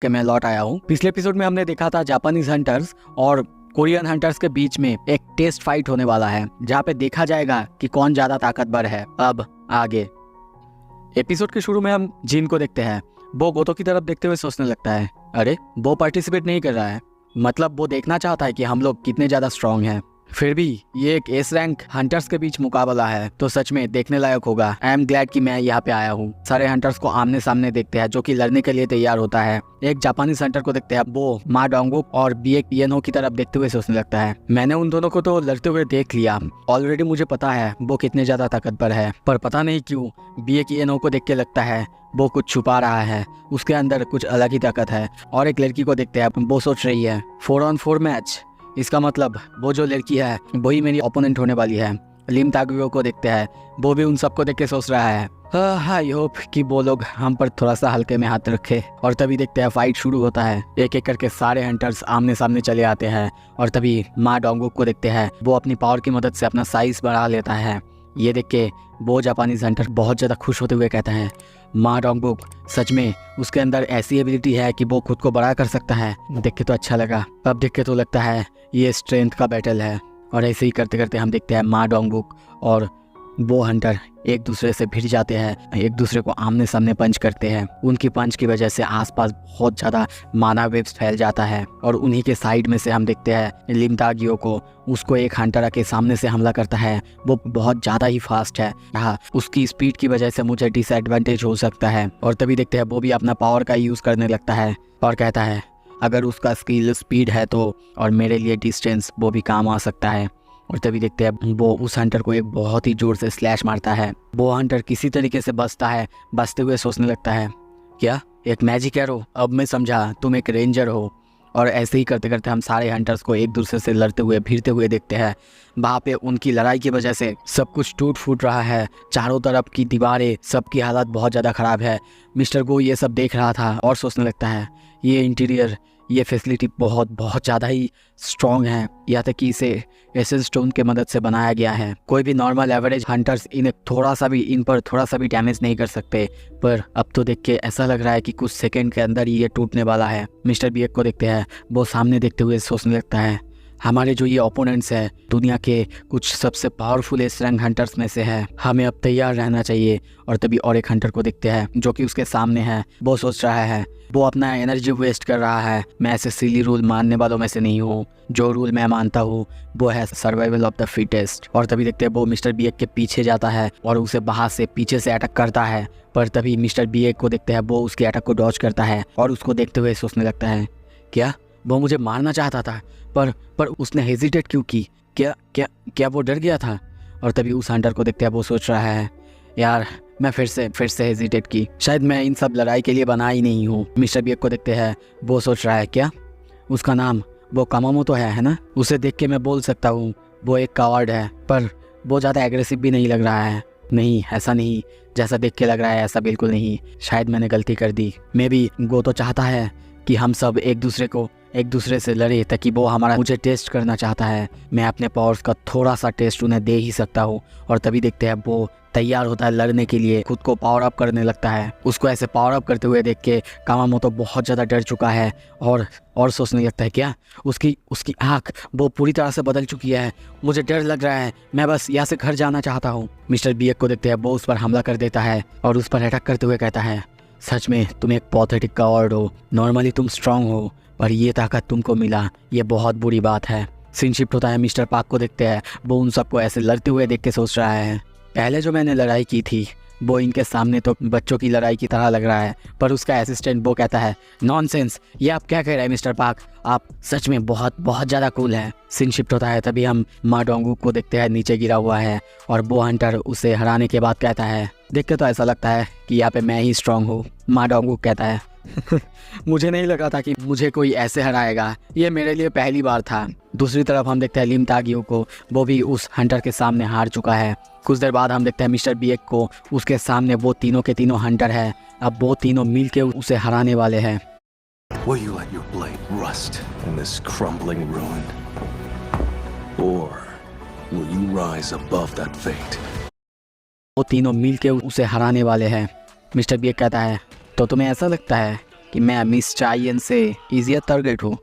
कि मैं लौट आया हूँ। पिछले एपिसोड में हमने देखा था जापानीज हंटर्स और कोरियन हंटर्स के बीच में एक टेस्ट फाइट होने वाला है, जहाँ पे देखा जाएगा कि कौन ज्यादा ताकतवर है। अब आगे एपिसोड के शुरू में हम जिन को देखते हैं। वो गोतो की तरफ देखते हुए सोचने लगता है, अरे वो पार्टिसिपेट नहीं कर रहा है, मतलब वो देखना चाहता है कि हम लोग कितने ज्यादा स्ट्रांग हैं। फिर भी ये एक एस रैंक हंटर्स के बीच मुकाबला है, तो सच में देखने लायक होगा। आई एम ग्लैड कि मैं यहाँ पे आया हूँ। सारे हंटर्स को आमने सामने देखते हैं, जो कि लड़ने के लिए तैयार होता है। एक जापानीज हंटर को देखते हैं, वो मा डोंगुक और बीए इएनो की तरफ देखते हुए सोचने लगता है, मैंने उन दोनों को तो लड़ते हुए देख लिया, ऑलरेडी मुझे पता है वो कितने ज्यादा ताकतवर है, पर पता नहीं क्यों बीए इएनो को देख के लगता है वो कुछ छुपा रहा है, उसके अंदर कुछ अलग ही ताकत है। और एक लड़की को देखते हैं, वो सोच रही है 4-on-4 मैच, इसका मतलब वो जो लड़की है वही मेरी ओपोनेंट होने वाली है। लिम तागुयो को देखते हैं, वो भी उन सबको देख के सोच रहा है, आई होप कि वो लोग हम पर थोड़ा सा हल्के में हाथ रखे। और तभी देखते हैं फाइट शुरू होता है। एक एक करके सारे हंटर्स आमने सामने चले आते हैं। और तभी मा डोंगुक को देखते हैं, वो अपनी पावर की मदद से अपना साइज बढ़ा लेता है। ये देख के वो जापानीज हंटर बहुत ज़्यादा खुश होते हुए कहता है, मा डोंगुक सच में उसके अंदर ऐसी एबिलिटी है कि वो खुद को बड़ा कर सकता है। देख के तो अच्छा लगा, अब देख के तो लगता है ये स्ट्रेंथ का बैटल है। और ऐसे ही करते करते हम देखते हैं मा डोंगुक और वो हंटर एक दूसरे से भिड़ जाते हैं, एक दूसरे को आमने सामने पंच करते हैं। उनकी पंच की वजह से आसपास बहुत ज़्यादा माना वेव्स फैल जाता है। और उन्हीं के साइड में से हम देखते हैं लिम तागियो को, उसको एक हंटर आके सामने से हमला करता है। वो बहुत ज़्यादा ही फास्ट है, हाँ उसकी स्पीड की वजह से मुझे डिसएडवांटेज हो सकता है। और तभी देखते हैं वो भी अपना पावर का यूज़ करने लगता है और कहता है, अगर उसका स्किल स्पीड है तो और मेरे लिए डिस्टेंस वो भी काम आ सकता है। और तभी देखते हैं वो उस हंटर को एक बहुत ही जोर से स्लैश मारता है। वो हंटर किसी तरीके से बचता है, बचते हुए सोचने लगता है, क्या एक मैजिक एरो, अब मैं समझा तुम एक रेंजर हो। और ऐसे ही करते करते हम सारे हंटर्स को एक दूसरे से लड़ते हुए भिड़ते हुए देखते हैं। वहाँ पे उनकी लड़ाई की वजह से सब कुछ टूट फूट रहा है, चारों तरफ की दीवारें, सबकी हालत बहुत ज़्यादा ख़राब है। मिस्टर गो ये सब देख रहा था और सोचने लगता है, ये इंटीरियर, ये फैसिलिटी बहुत ज़्यादा ही स्ट्रॉन्ग है, या तक कि इसे एसेंस स्टोन के मदद से बनाया गया है। कोई भी नॉर्मल एवरेज हंटर्स इन पर थोड़ा सा भी डैमेज नहीं कर सकते। पर अब तो देख के ऐसा लग रहा है कि कुछ सेकंड के अंदर ही ये टूटने वाला है। मिस्टर बीएक को देखते हैं, वो सामने देखते हुए सोचने लगता है, हमारे जो ये ओपोनेंट्स है दुनिया के कुछ सबसे पावरफुल एस रैंक हंटर्स में से है, हमें अब तैयार रहना चाहिए। और तभी और एक हंटर को देखते हैं जो कि उसके सामने है। वो सोच रहा है, वो अपना एनर्जी वेस्ट कर रहा है, मैं ऐसे सिली रूल मानने वालों में से नहीं हूँ। जो रूल मैं मानता हूँ वो है सर्वाइवल ऑफ द फिटेस्ट। और तभी देखते हैं वो मिस्टर बीएक के पीछे जाता है और उसे बाहर से पीछे से अटैक करता है। पर तभी मिस्टर बीएक को देखते हैं, वो उसके अटैक को डॉज करता है और उसको देखते हुए सोचने लगता है, क्या वो मुझे मारना चाहता था, पर उसने हेजिटेट क्यों की, क्या क्या क्या वो डर गया था। और तभी उस हंटर को देखते हैं, वो सोच रहा है, यार मैं फिर से हेजिटेट की, शायद मैं इन सब लड़ाई के लिए बना ही नहीं हूँ। मिस्टर बीएक को देखते हैं, वो सोच रहा है, क्या उसका नाम वो कामामोतो है ना, उसे देख के मैं बोल सकता हूँ वो एक कावर्ड है, पर वो ज़्यादा एग्रेसिव भी नहीं लग रहा है। नहीं, ऐसा नहीं, जैसा देख के लग रहा है ऐसा बिल्कुल नहीं, शायद मैंने गलती कर दी। मे बी वो तो चाहता है कि हम सब एक दूसरे से लड़े, ताकि वो मुझे टेस्ट करना चाहता है। मैं अपने पावर्स का थोड़ा सा टेस्ट उन्हें दे ही सकता हूँ। और तभी देखते हैं वो तैयार होता है लड़ने के लिए, खुद को पावर अप करने लगता है। उसको ऐसे पावर अप करते हुए देख के कामामोतो बहुत ज़्यादा डर चुका है और सोचने लगता है, क्या उसकी आँख वो पूरी तरह से बदल चुकी है, मुझे डर लग रहा है, मैं बस यहाँ से घर जाना चाहता हूँ। मिस्टर बीएक को देखते हैं, वो उस पर हमला कर देता है और उस पर अटैक करते हुए कहता है, सच में तुम एक पॉथेटिक कावर्ड हो, नॉर्मली तुम स्ट्रांग हो, पर ये ताकत तुमको मिला, ये बहुत बुरी बात है। सीन शिफ्ट होता है, मिस्टर पार्क को देखते हैं, वो उन सबको ऐसे लड़ते हुए देख के सोच रहा है, पहले जो मैंने लड़ाई की थी वो इनके सामने तो बच्चों की लड़ाई की तरह लग रहा है। पर उसका असिस्टेंट वो कहता है, नॉनसेंस, ये आप क्या कह रहे हैं मिस्टर पार्क, आप सच में बहुत ज़्यादा कूल है। सीन शिफ्ट होता है, तभी हम मा डोंगुक को देखते हैं, नीचे गिरा हुआ है और वो हंटर उसे हराने के बाद कहता है, देख के तो ऐसा लगता है कि यहाँ पे मैं ही स्ट्रांग हूँ। मा डोंगुक कहता है, मुझे नहीं लगा था कि मुझे कोई ऐसे हराएगा, ये मेरे लिए पहली बार था। दूसरी तरफ हम देखते हैं लिम तागियो को, वो भी उस हंटर के सामने हार चुका है। कुछ देर बाद हम देखते हैं मिस्टर बीएक को, उसके सामने वो तीनों के तीनों हंटर है। अब वो तीनों मिलके उसे हराने वाले हैं। Will you let your blade rust in this crumbling ruin? Or will you rise above that fate? वो तीनों मिलके उसे हराने वाले हैं। मिस्टर बीएक कहता है, तो तुम्हें ऐसा लगता है कि मैं मिस चाइयन से इजियर टारगेट हूँ।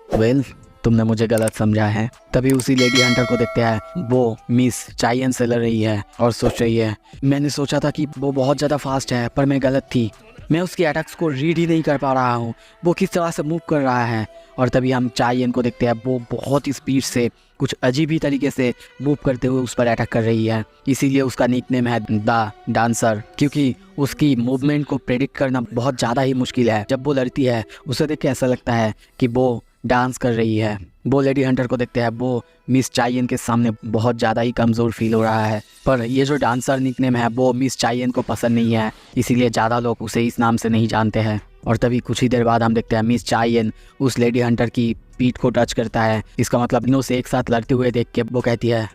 वेल, तुमने मुझे गलत समझा है। तभी उसी लेडी हंटर को देखते हैं, वो मिस चाइयन से लड़ रही है और सोच रही है, मैंने सोचा था कि वो बहुत ज़्यादा फास्ट है, पर मैं गलत थी। मैं उसके अटैक्स को रीड ही नहीं कर पा रहा हूँ, वो किस तरह से मूव कर रहा है। और तभी हम चाइयन को देखते हैं, वो बहुत ही स्पीड से कुछ अजीब ही तरीके से मूव करते हुए उस पर अटैक कर रही है। इसीलिए उसका निकनेम है द डांसर, क्योंकि उसकी मूवमेंट को प्रेडिक्ट करना बहुत ज़्यादा ही मुश्किल है। जब वो लड़ती है उसे देख के ऐसा लगता है कि वो डांस कर रही है। वो लेडी हंटर को देखते हैं, वो मिस चाइयन के सामने बहुत ज़्यादा ही कमज़ोर फील हो रहा है। पर ये जो डांसर निकनेम है वो मिस चाइयन को पसंद नहीं है, इसीलिए ज़्यादा लोग उसे इस नाम से नहीं जानते हैं। और तभी कुछ ही देर बाद हम देखते हैं मिस चाइयन उस लेडी हंटर की पीठ को टच करता है। इसका मतलब तीनों से एक साथ लड़ते हुए देख के वो कहती है,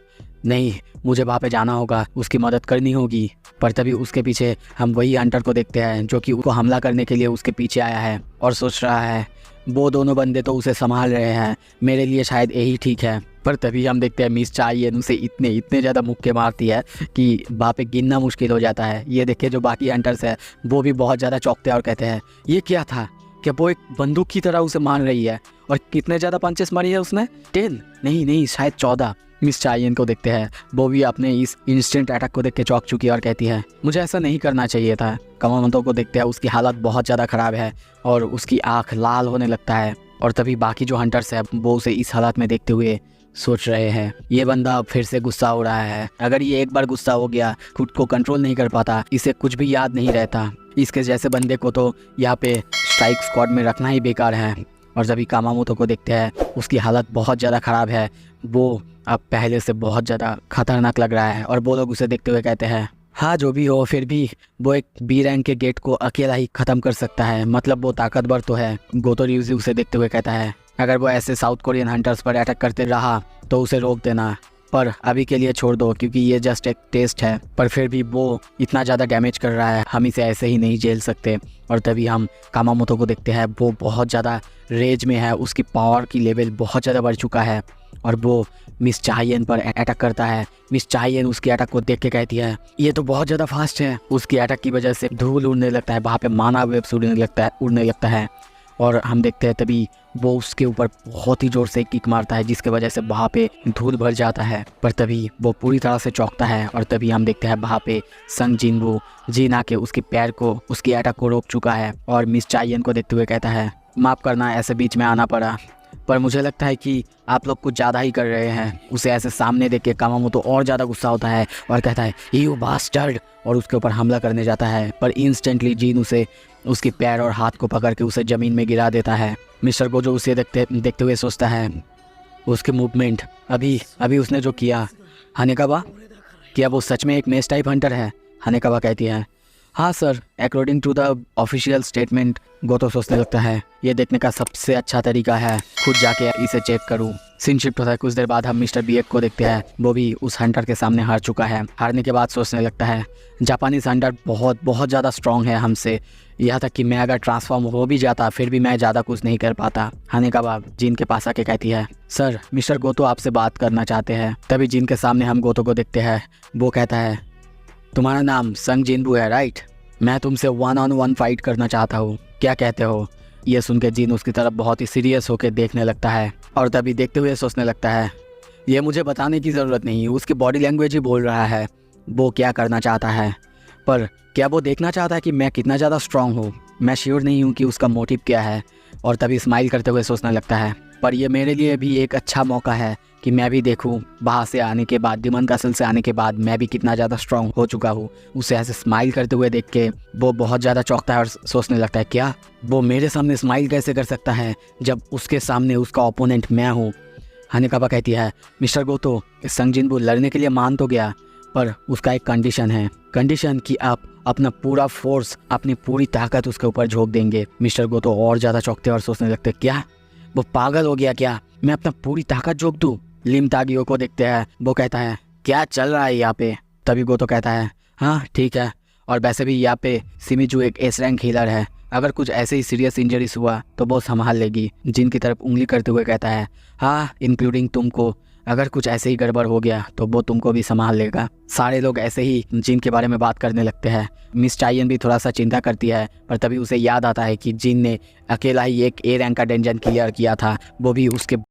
नहीं, मुझे वहाँ पे जाना होगा, उसकी मदद करनी होगी। पर तभी उसके पीछे हम वही हंटर को देखते हैं जो कि उसको हमला करने के लिए उसके पीछे आया है और सोच रहा है, वो दोनों बंदे तो उसे संभाल रहे हैं, मेरे लिए शायद यही ठीक है। पर तभी हम देखते हैं मिस चाइयन उसे इतने ज़्यादा मुक्के मारती है कि वहाँ पे गिनना मुश्किल हो जाता है। ये देखिए जो बाकी हंटर्स है वो भी बहुत ज़्यादा चौंकते हैं और कहते हैं, ये क्या था? क्या वो एक बंदूक की तरह उसे मार रही है? और कितने ज़्यादा पंचेस मारी है उसने? 10? नहीं, शायद 14। मिस चाइयन को देखते हैं, वो भी अपने इस इंस्टेंट अटैक को देख के चौंक चुकी है और कहती है, मुझे ऐसा नहीं करना चाहिए था। कामामोतो को देखते हैं, उसकी हालत बहुत ज़्यादा ख़राब है और उसकी आँख लाल होने लगता है। और तभी बाकी जो हंटर्स है वो उसे इस हालत में देखते हुए सोच रहे हैं, ये बंदा फिर से गुस्सा हो रहा है। अगर ये एक बार गुस्सा हो गया, खुद को कंट्रोल नहीं कर पाता, इसे कुछ भी याद नहीं रहता। इसके जैसे बंदे को तो यहाँ पे स्ट्राइक स्क्वाड में रखना ही बेकार है। और जब कामामोतो को देखते हैं, उसकी हालत बहुत ज़्यादा ख़राब है, वो अब पहले से बहुत ज़्यादा खतरनाक लग रहा है। और वो लोग उसे देखते हुए कहते हैं, हाँ जो भी हो, फिर भी वो एक बी रैंक के गेट को अकेला ही ख़त्म कर सकता है, मतलब वो ताकतवर तो है। गोतो ryuji उसे देखते हुए कहता है, अगर वो ऐसे साउथ कोरियन हंटर्स पर अटैक करते रहा तो उसे रोक देना, पर अभी के लिए छोड़ दो क्योंकि ये जस्ट एक टेस्ट है। पर फिर भी वो इतना ज़्यादा डैमेज कर रहा है, हम इसे ऐसे ही नहीं झेल सकते। और तभी हम कामामोतो को देखते हैं, वो बहुत ज़्यादा रेज में है, उसकी पावर की लेवल बहुत ज़्यादा बढ़ चुका है और वो मिस चाइयन पर अटैक करता है। मिस चाइयन उसके अटैक को देख के कहती है, ये तो बहुत ज़्यादा फास्ट है। उसके अटैक की वजह से धूल उड़ने लगता है, वहाँ पे माना वेव्स उड़ने लगता है। और हम देखते हैं तभी वो उसके ऊपर बहुत ही ज़ोर से किक मारता है, जिसके वजह से वहाँ पे धूल भर जाता है। पर तभी वो पूरी तरह से चौंकता है और तभी हम देखते हैं वहाँ पे संग जिनवू जीन आके उसके पैर को, उसके अटैक को रोक चुका है। और मिस चाइयन को देखते हुए कहता है, माफ़ करना ऐसे बीच में आना पड़ा, पर मुझे लगता है कि आप लोग कुछ ज़्यादा ही कर रहे हैं। उसे ऐसे सामने देख के कामामोतो और ज़्यादा गुस्सा होता है और कहता है, यू बास्टर्ड, और उसके ऊपर हमला करने जाता है। पर इंस्टेंटली जीन उसे उसके पैर और हाथ को पकड़ के उसे ज़मीन में गिरा देता है। मिस्टर गोजो उसे देखते हुए सोचता है, उसके मूवमेंट अभी उसने जो किया, हानेकावा, क्या वो सच में एक मेस टाइप हंटर है? हानेकावा कहती है, हाँ sir, according to the official statement. Goto सोचने लगता है, ये देखने का सबसे अच्छा तरीका है खुद जाके इसे चेक करूँ। सीन शिफ्ट होता है, कुछ देर बाद हम मिस्टर बीएक को देखते हैं, वो भी उस हंटर के सामने हार चुका है। हारने के बाद सोचने लगता है, जापानीज हंटर बहुत ज़्यादा स्ट्रॉन्ग है हमसे, यहाँ तक कि मैं अगर ट्रांसफॉर्म हो भी जाता फिर भी मैं ज़्यादा कुछ नहीं कर पाता। हानेकावा जीन के पास आके कहती है, सर मिस्टर गोतो आपसे बात करना चाहते हैं। तभी जीन के सामने हम गोतो को देखते हैं, वो कहता है, तुम्हारा नाम संग जिनवू है राइट? मैं तुमसे 1-on-1 फाइट करना चाहता हूँ, क्या कहते हो? ये सुन के जीन उसकी तरफ बहुत ही सीरियस होकर देखने लगता है और तभी देखते हुए सोचने लगता है, ये मुझे बताने की ज़रूरत नहीं, उसकी बॉडी लैंग्वेज ही बोल रहा है वो क्या करना चाहता है। पर क्या वो देखना चाहता है कि मैं कितना ज़्यादा स्ट्रांग हूँ? मैं श्योर नहीं हूँ कि उसका मोटिव क्या है। और तभी स्माइल करते हुए सोचने लगता है, पर यह मेरे लिए भी एक अच्छा मौका है कि मैं भी देखूं वहाँ से आने के बाद, डिमन कासल से आने के बाद मैं भी कितना ज़्यादा स्ट्रांग हो चुका हूँ। उसे ऐसे स्माइल करते हुए देख के वो बहुत ज़्यादा चौंकता है और सोचने लगता है, क्या वो मेरे सामने स्माइल कैसे कर सकता है जब उसके सामने उसका ओपोनेंट मैं हूँ। हानेकावा कहती है, मिस्टर गोतो, संग जिनवू लड़ने के लिए मान तो गया, पर उसका एक कंडीशन है, कंडीशन कि आप अपना पूरा फोर्स, अपनी पूरी ताकत उसके ऊपर झोंक देंगे। मिस्टर गोतो और ज़्यादा चौंकते और सोचने लगते, क्या वो पागल हो गया क्या? मैं अपना पूरी ताकत झोंक दूँ? लिम तागियो को देखते हैं, वो कहता है, क्या चल रहा है यहाँ पे? तभी गोतो कहता है, हाँ ठीक है, और वैसे भी यहाँ पे सिमिजू एक एस रैंक हीलर है, अगर कुछ ऐसे ही सीरियस इंजरीज हुआ तो वो संभाल लेगी। जिन की तरफ उंगली करते हुए कहता है, हाँ इंक्लूडिंग तुमको, अगर कुछ ऐसे ही गड़बड़ हो गया तो वो तुमको भी संभाल लेगा। सारे लोग ऐसे ही जिन के बारे में बात करने लगते हैं। मिस चायन भी थोड़ा सा चिंता करती है, पर तभी उसे याद आता है कि जिन ने अकेला ही एक ए रैंक का डंजन क्लियर किया था, वो भी उसके